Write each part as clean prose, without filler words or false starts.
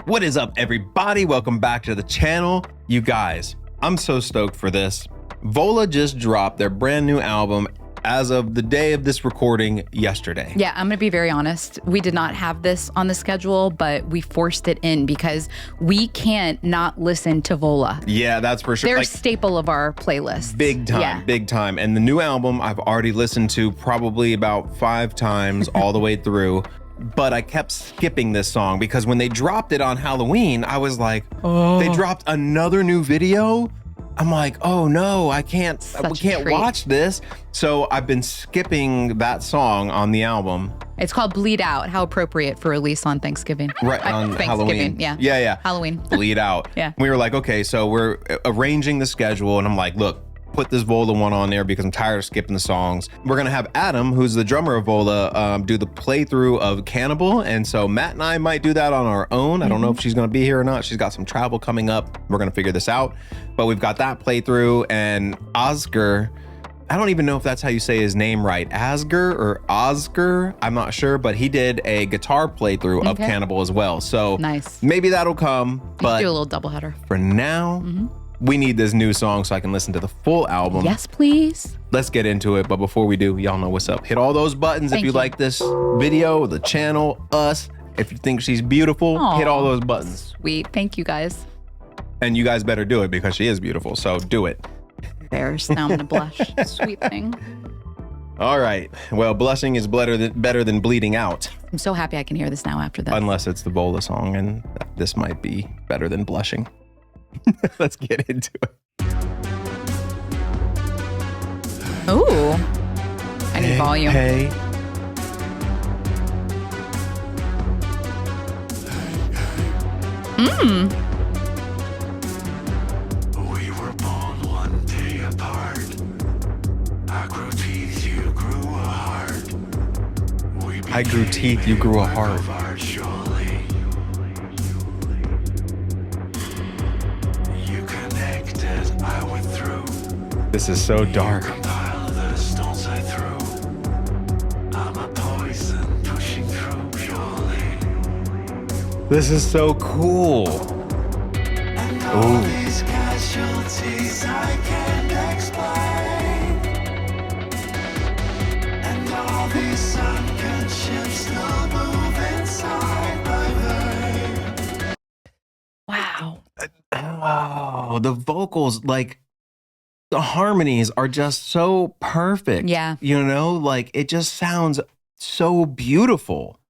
What is up, everybody? Welcome back to the channel. You guys, I'm so stoked for this. Vola just dropped their brand new album as of the day of this recording yesterday. Yeah, I'm gonna be very honest. We did not have this on the schedule, but we forced it in because we can't not listen to Vola. Yeah, that's for sure. They're a staple of our playlist. Big time, big time. And the new album I've already listened to probably about 5 times all the way through. But I kept skipping this song because when they dropped it on Halloween, I was like, oh, they dropped another new video? I'm like, oh no, we can't watch this. So I've been skipping that song on the album. It's called BleedOut. How appropriate for release on Thanksgiving. Right, on Halloween. Yeah. Halloween. BleedOut. Yeah. We were like, okay, so we're arranging the schedule and I'm like, look, put this Vola one on there because I'm tired of skipping the songs. We're gonna have Adam, who's the drummer of Vola, do the playthrough of Cannibal. And so Matt and I might do that on our own. I don't know if she's gonna be here or not. She's got some travel coming up. We're gonna figure this out. But we've got that playthrough, and Oscar, I don't even know if that's how you say his name right. Asger or Oscar, I'm not sure, but he did a guitar playthrough of Cannibal as well. So nice. Maybe that'll come, but do a little doubleheader. For now, we need this new song so I can listen to the full album. Yes, please. Let's get into it. But before we do, y'all know what's up. Hit all those buttons if you like this video, the channel, us. If you think she's beautiful, hit all those buttons. Sweet. Thank you, guys. And you guys better do it because she is beautiful. So do it. Bears. Now I'm going to blush. Sweet thing. All right. Well, blushing is better than bleeding out. I'm so happy I can hear this now after this. Unless it's the Vola song, and this might be better than blushing. Let's get into it. Ooh. I need volume. Hey. We were born one day apart. I grew teeth, you grew a heart. I grew teeth, you grew a heart. This is so dark. This is so cool. Ooh. Wow. Oh, the vocals, like, the harmonies are just so perfect. Yeah. You know, like it just sounds so beautiful.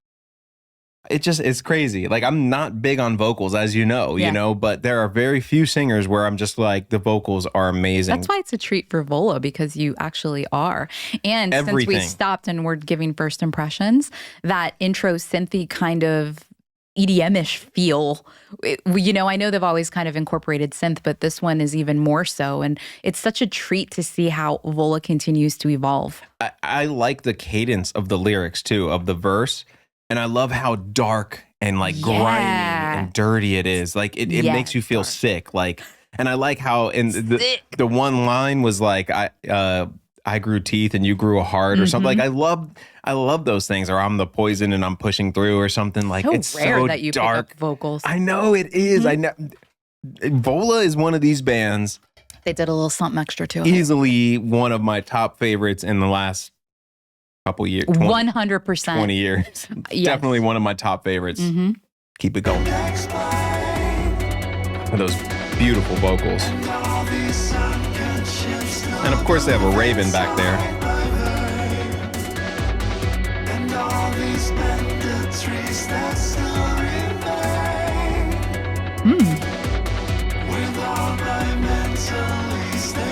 It's crazy. Like I'm not big on vocals, as you know, but there are very few singers where I'm just like, the vocals are amazing. That's why it's a treat for Vola, because you actually are. And since we stopped and we're giving first impressions, that intro synthy kind of EDM-ish feel. I know they've always kind of incorporated synth, but this one is even more so. And it's such a treat to see how Vola continues to evolve. I like the cadence of the lyrics too, of the verse. And I love how dark and like grimy and dirty it is. Like it makes you feel sick. Like, and I like how in the one line was like, I grew teeth and you grew a heart or something. Like I love those things. Or I'm the poison and I'm pushing through or something. Like it's rare so that you dark. pick up vocals. I know it is. I know. Vola is one of these bands. They did a little something extra to it. Easily one of my top favorites in the last couple years. 100%. 20 years. Yes. Definitely one of my top favorites. Keep it going. Those beautiful vocals. And of course they have a raven back there.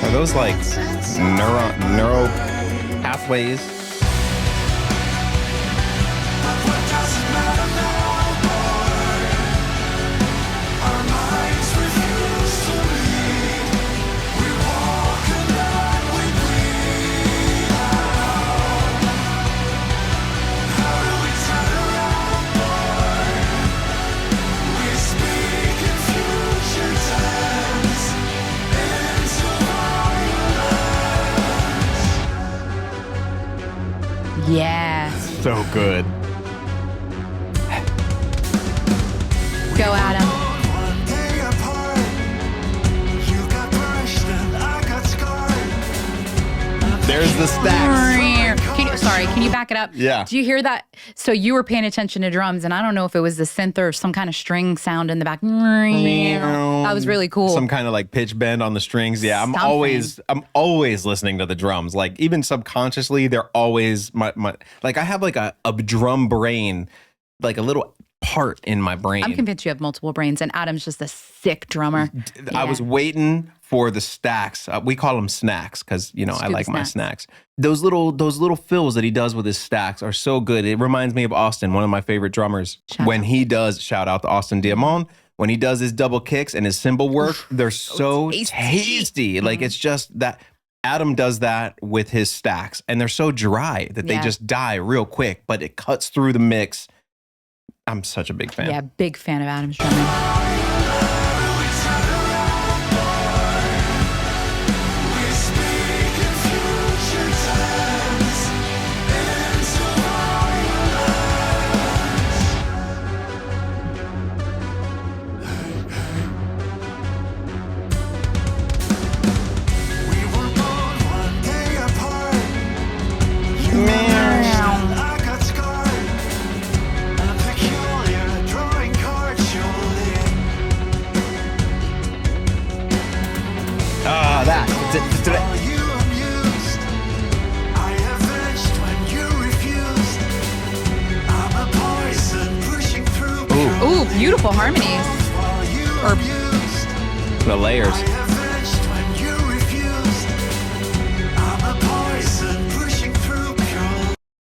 Are those like neuro pathways? Yeah. So good. go, Adam. One day apart. You got brushed and I got scarred. There's the stacks. Can you back it up? Yeah. Do you hear that? So you were paying attention to drums, and I don't know if it was the synth or some kind of string sound in the back. That was really cool. Some kind of like pitch bend on the strings. Yeah, I'm always listening to the drums. Like even subconsciously, they're always my like I have like a drum brain, like a little part in my brain. I'm convinced you have multiple brains, and Adam's just a sick drummer. I was waiting for the stacks. We call them snacks because I like my snacks. Those little fills that he does with his stacks are so good. It reminds me of Austin, one of my favorite drummers. He does, shout out to Austin Diamond, when he does his double kicks and his cymbal work, they're so tasty. Mm-hmm. Like it's just that Adam does that with his stacks, and they're so dry that they just die real quick, but it cuts through the mix. I'm such a big fan. Yeah, big fan of Adam's drumming. Ooh, beautiful harmonies. Or the layers.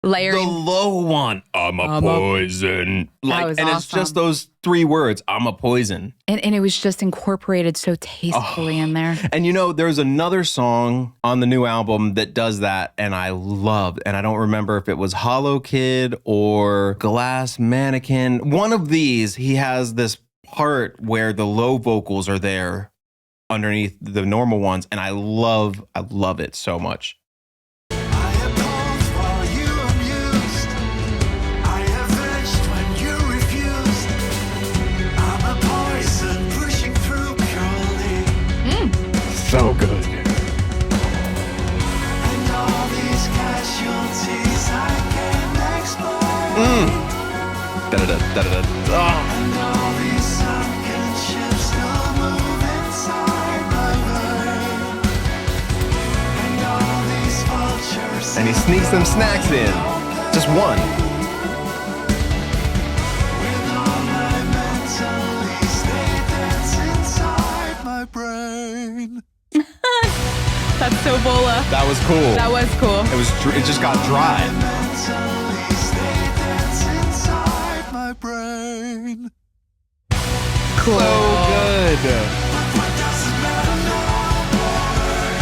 Layering. The low one. I'm a poison. And it's just those 3 words. I'm a poison. And it was just incorporated so tastefully in there. And there's another song on the new album that does that, and I loved. And I don't remember if it was Hollow Kid or Glass Mannequin. One of these, he has this part where the low vocals are there underneath the normal ones, and I love it so much. So good. And all these casualties I can explode. And all these sunken ships still move inside my brain. And all these vultures. And he sneaks them snacks in. Just one. With all my mentally they dance inside my brain. That's so Vola. That was cool. That was cool. It just got dry. Mentally they dance inside my brain. Cool. So good. What does it matter no more?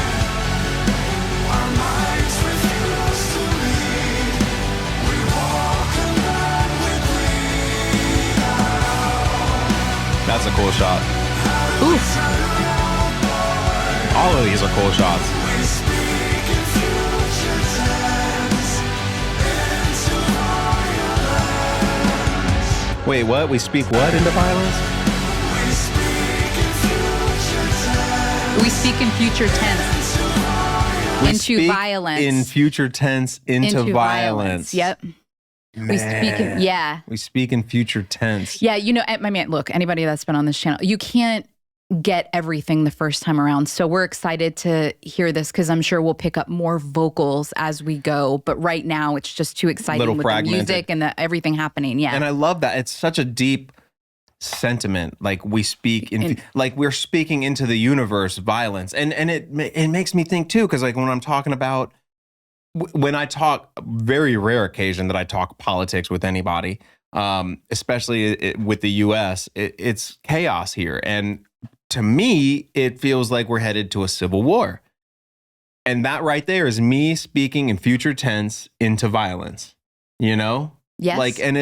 Our minds refuse to lead. We walk and run with BleedOut. That's a cool shot. Oof. All of these are cool shots. We speak in future tense into violence. Wait, what? We speak what into violence? We speak in future tense. We speak in future tense. We Into speak violence. In future tense into violence. Yep. Man. We speak in, We speak in future tense. Yeah, I mean, look, anybody that's been on this channel, you can't get everything the first time around. So we're excited to hear this because I'm sure we'll pick up more vocals as we go. But right now, it's just too exciting with the music and everything happening. Yeah. And I love that. It's such a deep sentiment. Like we speak like we're speaking into the universe violence. And it makes me think too, because like when I'm talking about, when I talk, very rare occasion that I talk politics with anybody, especially with the US, it's chaos here. And to me, it feels like we're headed to a civil war. And that right there is me speaking in future tense into violence, Yes. Like, and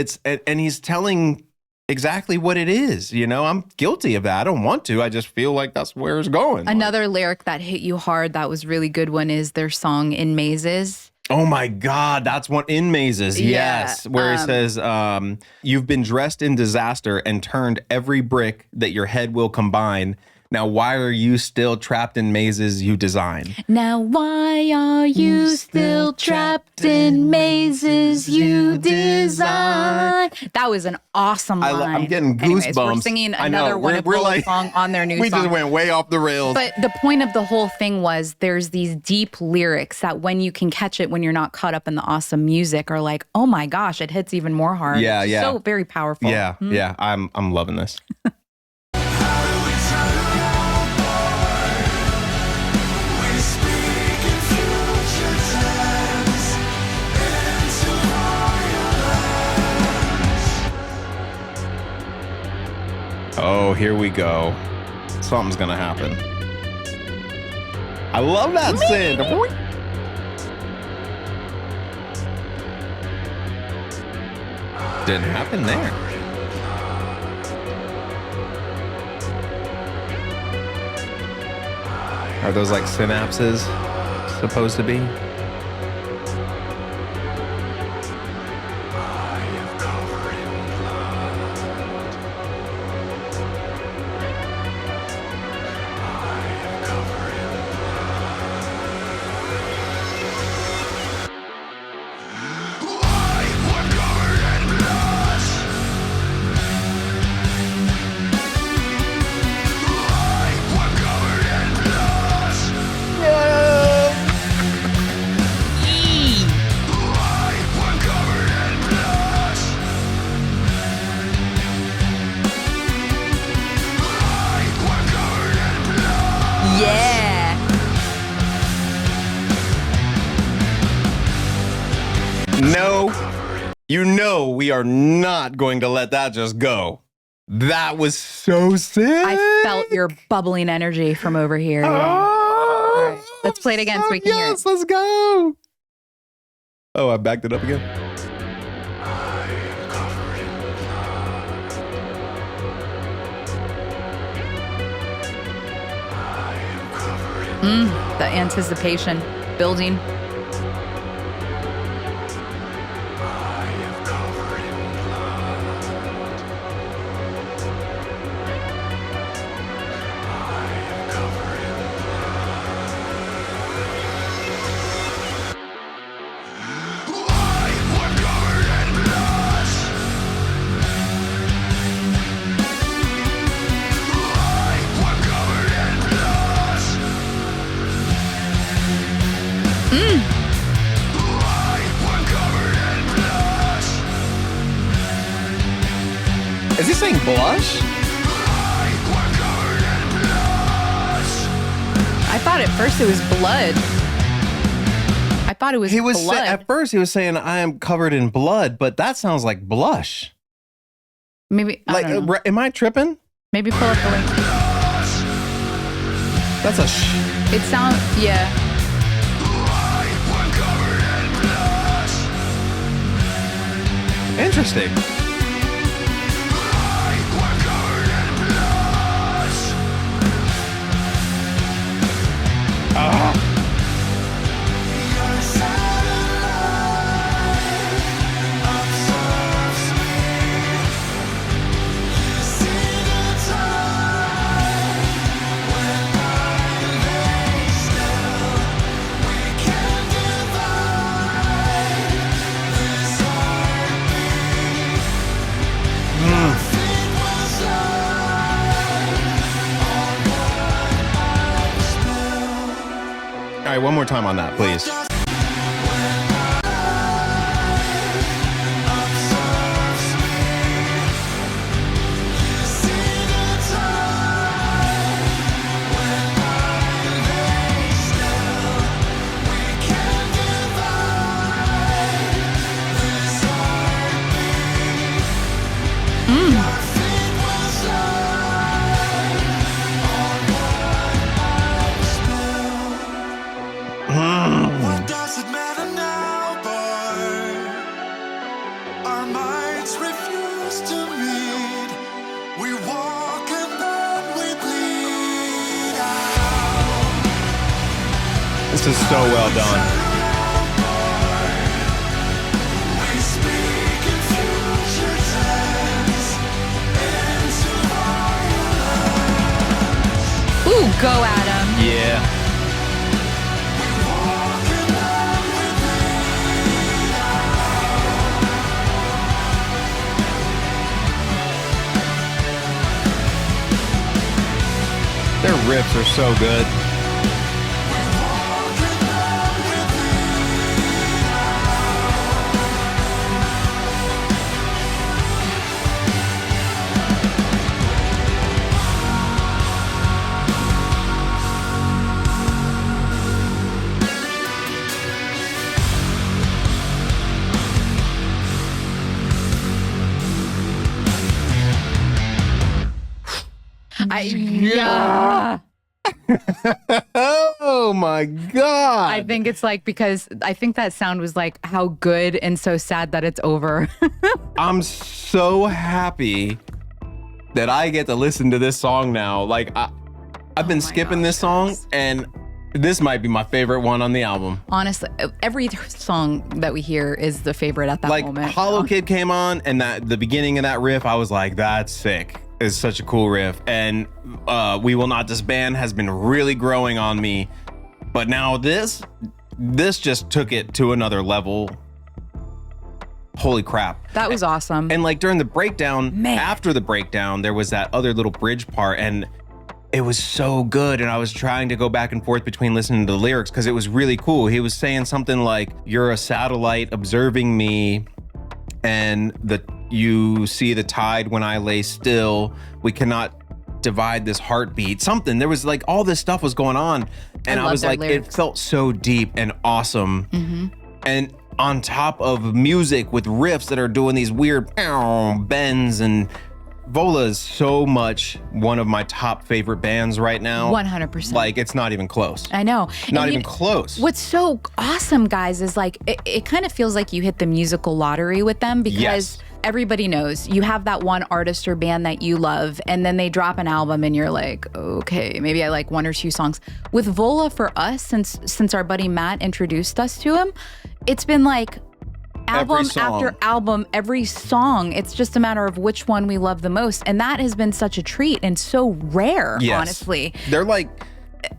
he's telling exactly what it is. I'm guilty of that. I don't want to. I just feel like that's where it's going. Another lyric that hit you hard that was really good one is their song In Mazes. Oh my God, that's one in Mazes. Yes, where it says, "You've been dressed in disaster and turned every brick that your head will combine. Now, why are you still trapped in mazes you design?" Now, why are you still trapped in mazes you design? That was an awesome line. I'm getting goosebumps. Anyways, we're singing another one of Vola's song on their new we song. We just went way off the rails. But the point of the whole thing was there's these deep lyrics that when you can catch it, when you're not caught up in the awesome music, are like, oh my gosh, it hits even more hard. Yeah, it's yeah. so very powerful. Yeah, yeah. I'm loving this. Oh, here we go. Something's gonna happen. I love that synth. Didn't happen there. Are those like synapses supposed to be? No, you know we are not going to let that just go. That was so sick. I felt your bubbling energy from over here. Oh, all right, let's play it again so we can hear it. Yes, let's go. Oh, I backed it up again. The anticipation building. Is he saying blush? I thought at first it was blood. I thought it was blood. At first he was saying I am covered in blood, but that sounds like blush. Maybe Like, am I tripping? Maybe pull up the link. That's a It sounds, yeah. Interesting. All right, one more time on that, please. What does it matter now, boy? Our minds refuse to meet. We walk and then we bleed out. This is so well done. Go, Adam. Yeah. Their riffs are so good. Yeah. Oh my God. I think it's like, because I think that sound was like how good and so sad that it's over. I'm so happy that I get to listen to this song now. Like I've been skipping this song, and this might be my favorite one on the album. Honestly, every song that we hear is the favorite at that moment. Like Hollow Kid came on, and the beginning of that riff, I was like, that's sick. It's such a cool riff. And We Will Not Disband has been really growing on me. But now this just took it to another level. Holy crap. That was awesome. And like during the breakdown, after the breakdown, there was that other little bridge part, and it was so good. And I was trying to go back and forth between listening to the lyrics because it was really cool. He was saying something like, you're a satellite observing me, and you see the tide when I lay still. We cannot divide this heartbeat. Something. There was like all this stuff was going on. And I was like, lyrics. It felt so deep and awesome. Mm-hmm. And on top of muSiK with riffs that are doing these weird bends, and Vola is so much one of my top favorite bands right now. 100%. Like, it's not even close. I know. Not even close. What's so awesome, guys, is like, it kind of feels like you hit the musical lottery with them, because everybody knows you have that one artist or band that you love, and then they drop an album and you're like, okay, maybe I like one or two songs. With Vola, for us, since our buddy Matt introduced us to him, it's been like album after album, every song. It's just a matter of which one we love the most. And that has been such a treat and so rare, honestly. They're like,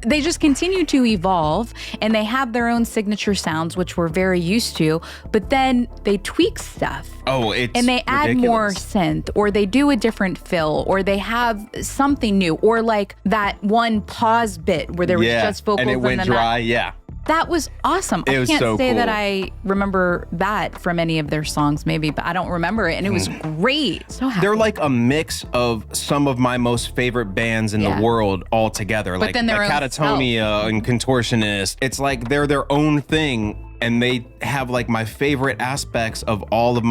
they just continue to evolve, and they have their own signature sounds, which we're very used to, but then they tweak stuff. Oh, it's and they add ridiculous. More synth, or they do a different fill, or they have something new, or like that one pause bit where there was just vocals and it went dry. That was awesome. It was I can't so say cool. that I remember that from any of their songs, maybe, but I don't remember it. And it was great. So happy. They're like a mix of some of my most favorite bands in the world all together. But like then their own Catatonia and Contortionist. It's like they're their own thing, and they have like my favorite aspects of all of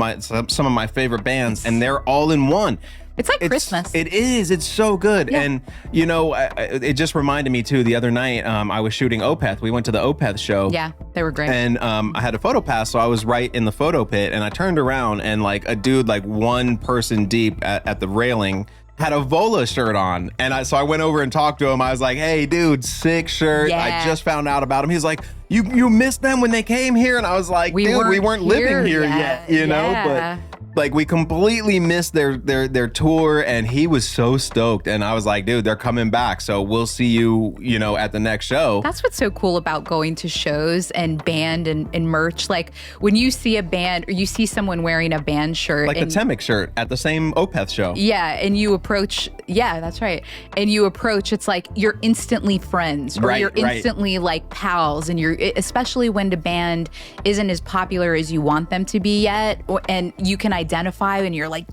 some of my favorite bands, and they're all in one. It's like Christmas. It is. It's so good. Yeah. And, you know, it just reminded me, too, the other night, I was shooting Opeth. We went to the Opeth show. Yeah, they were great. And I had a photo pass, so I was right in the photo pit. And I turned around, and, like, a dude, like, one person deep at the railing had a Vola shirt on. And so I went over and talked to him. I was like, hey, dude, sick shirt. Yeah. I just found out about him. He's like, you missed them when they came here? And I was like, we weren't living here yet, you know? But like, we completely missed their tour, and he was so stoked. And I was like, dude, they're coming back, so we'll see you, you know, at the next show. That's what's so cool about going to shows and band and merch. Like, when you see a band, or you see someone wearing a band shirt, like the Temic shirt at the same Opeth show. Yeah, and you approach, that's right. And you approach, it's like you're instantly friends, or you're instantly like pals, and especially when the band isn't as popular as you want them to be yet, and you can identify, and you're like,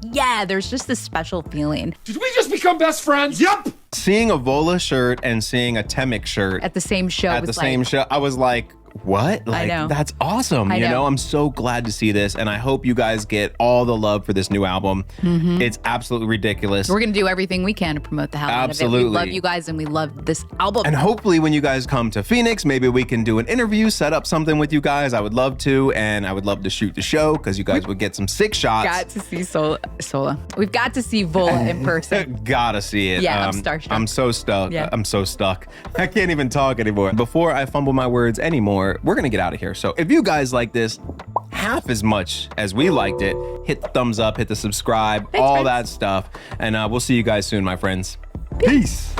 there's just this special feeling. Did we just become best friends? Yep. Seeing a Vola shirt and seeing a Temic shirt at the same show, I was like, what? Like, I know. That's awesome. You know, I'm so glad to see this, and I hope you guys get all the love for this new album. Mm-hmm. It's absolutely ridiculous. We're going to do everything we can to promote the hell out of it. We love you guys, and we love this album. And hopefully when you guys come to Phoenix, maybe we can do an interview, set up something with you guys. I would love to, and I would love to shoot the show, because you guys would get some sick shots. Got to see Sola. We've got to see Vola in person. Gotta see it. Yeah, I'm starstruck. I'm so stuck. Yeah. I'm so stuck. I can't even talk anymore. Before I fumble my words anymore, we're going to get out of here. So if you guys like this half as much as we liked it, hit the thumbs up, hit the subscribe, all that stuff. And we'll see you guys soon, my friends. Peace.